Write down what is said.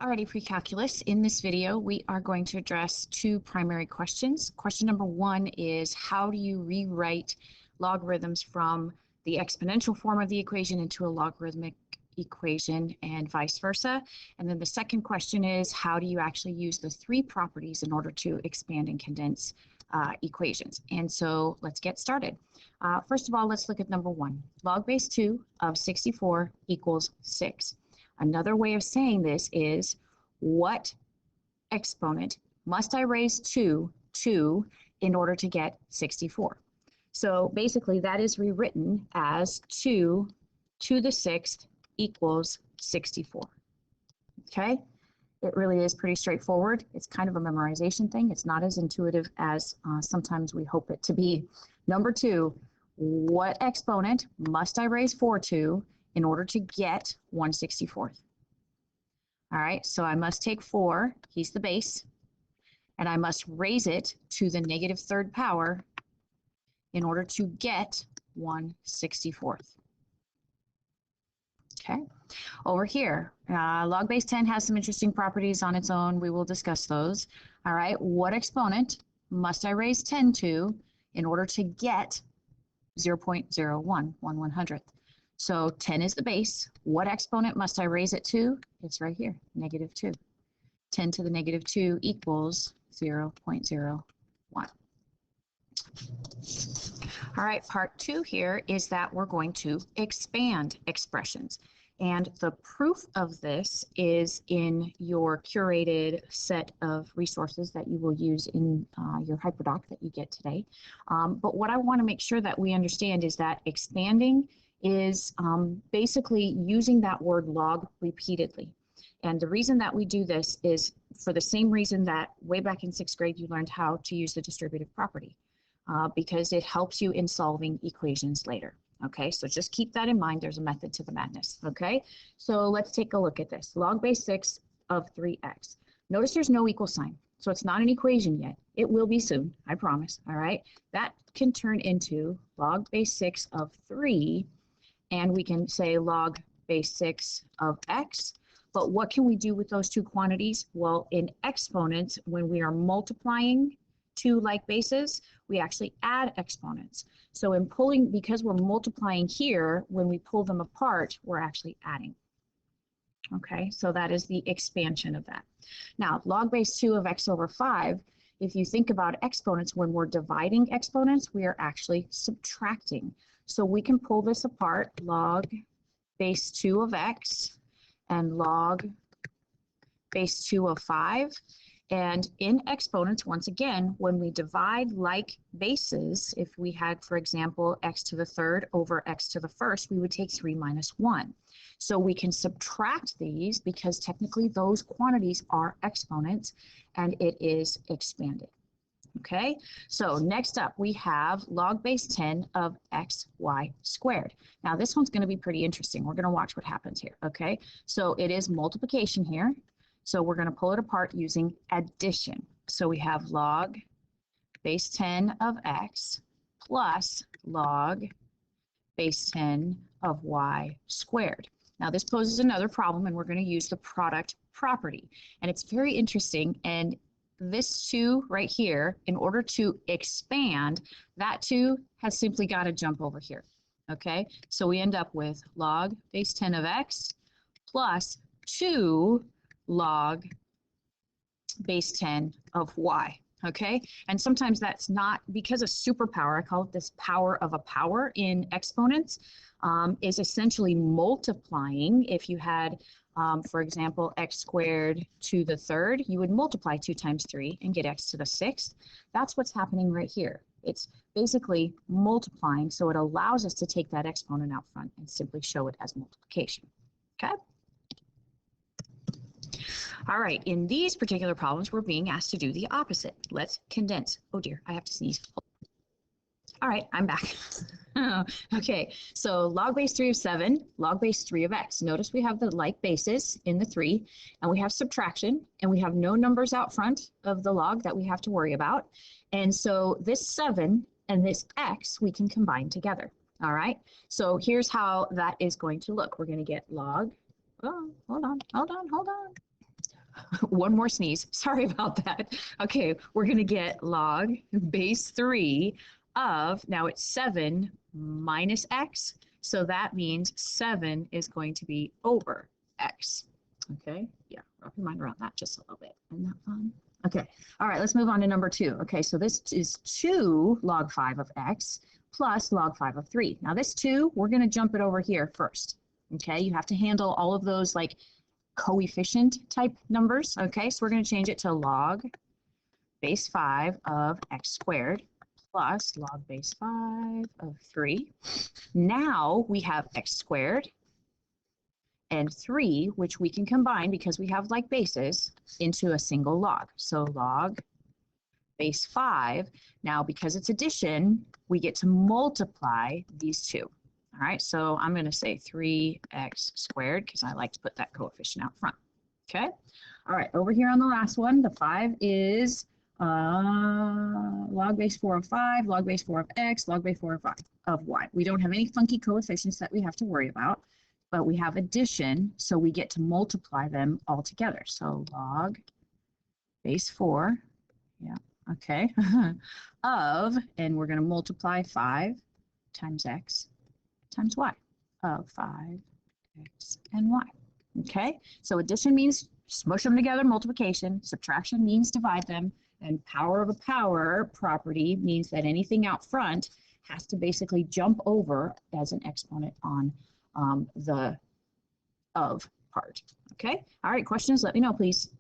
Alrighty, pre-calculus. In this video, we are going to address two primary questions. Question number one is, how do you rewrite logarithms from the exponential form of the equation into a logarithmic equation and vice versa? And then the second question is, how do you actually use the three properties in order to expand and condense equations? And so let's get started. First of all, let's look at number one. Log base 2 of 64 equals 6. Another way of saying this is, what exponent must I raise to 2 in order to get 64? So basically that is rewritten as 2 to the 6th equals 64. Okay? It really is pretty straightforward. It's kind of a memorization thing. It's not as intuitive as sometimes we hope it to be. Number 2, what exponent must I raise 4 to in order to get 1/64th. All right, so I must take 4, he's the base, and I must raise it to the negative third power in order to get 1/64th. Okay, over here, log base 10 has some interesting properties on its own. We will discuss those. All right, what exponent must I raise 10 to in order to get 0.01, 1/100th? So 10 is the base. What exponent must I raise it to? It's right here, negative 2. 10 to the negative 2 equals 0.01. All right, part 2 here is that we're going to expand expressions. And the proof of this is in your curated set of resources that you will use in your HyperDoc that you get today. But what I want to make sure that we understand is that expanding is basically using that word log repeatedly. And the reason that we do this is for the same reason that way back in 6th grade you learned how to use the distributive property, because it helps you in solving equations later. Okay, so just keep that in mind. There's a method to the madness. Okay, so let's take a look at this. Log base 6 of 3x. Notice there's no equal sign, so it's not an equation yet. It will be soon, I promise. All right, that can turn into log base 6 of 3, and we can say log base 6 of x. But what can we do with those two quantities? Well, in exponents, when we are multiplying two like bases, we actually add exponents. So in pulling, because we're multiplying here, when we pull them apart, we're actually adding. Okay, so that is the expansion of that. Now, log base 2 of x over 5, if you think about exponents, when we're dividing exponents, we are actually subtracting. So we can pull this apart, log base 2 of x and log base 2 of 5. And in exponents, once again, when we divide like bases, if we had, for example, x to the third over x to the first, we would take 3 minus 1. So we can subtract these because technically those quantities are exponents and it is expanded. Okay, so next up we have log base 10 of xy squared. Now this one's going to be pretty interesting. We're going to watch what happens here. Okay, so it is multiplication here. So we're going to pull it apart using addition. So we have log base 10 of x plus log base 10 of y squared. Now this poses another problem, and we're going to use the product property. And it's very interesting, and this 2 right here, in order to expand, that 2 has simply got to jump over here. Okay, so we end up with log base 10 of x plus 2 log base 10 of y. Okay, and sometimes that's not, because a superpower, I call it this power of a power in exponents, is essentially multiplying. If you had, for example, x squared to the third, you would multiply 2 times 3 and get x to the 6th. That's what's happening right here. It's basically multiplying, so it allows us to take that exponent out front and simply show it as multiplication. Okay? All right, in these particular problems, we're being asked to do the opposite. Let's condense. Oh dear, I have to sneeze. All right, I'm back. Okay, so log base 3 of 7, log base 3 of x. Notice we have the like bases in the 3, and we have subtraction, and we have no numbers out front of the log that we have to worry about. And so this 7 and this x we can combine together. All right, so here's how that is going to look. We're going to get log, oh, hold on. one more sneeze. Sorry about that. Okay, we're going to get log base 3 of, now it's 7 minus x. So that means 7 is going to be over x. Okay, yeah, wrap your mind around that just a little bit. Isn't that fun? Okay, all right, let's move on to number 2. Okay, so this is 2 log 5 of x plus log 5 of 3. Now this 2, we're going to jump it over here first. Okay, you have to handle all of those like coefficient type numbers. Okay, so we're going to change it to log base 5 of x squared plus log base 5 of 3. Now we have x squared and 3, which we can combine because we have like bases into a single log. So log base 5. Now, because it's addition, we get to multiply these two. All right, so I'm going to say 3x squared because I like to put that coefficient out front. Okay, all right, over here on the last one, the 5 is log base 4 of 5, log base 4 of x, log base 4 of 5 of y. We don't have any funky coefficients that we have to worry about, but we have addition, so we get to multiply them all together. So log base 4, yeah, okay, of, and we're going to multiply 5 times x times y of 5x and y. Okay, so addition means smush them together, multiplication. Subtraction means divide them. And power of a power property means that anything out front has to basically jump over as an exponent on the of part. Okay, all right, questions, let me know, please.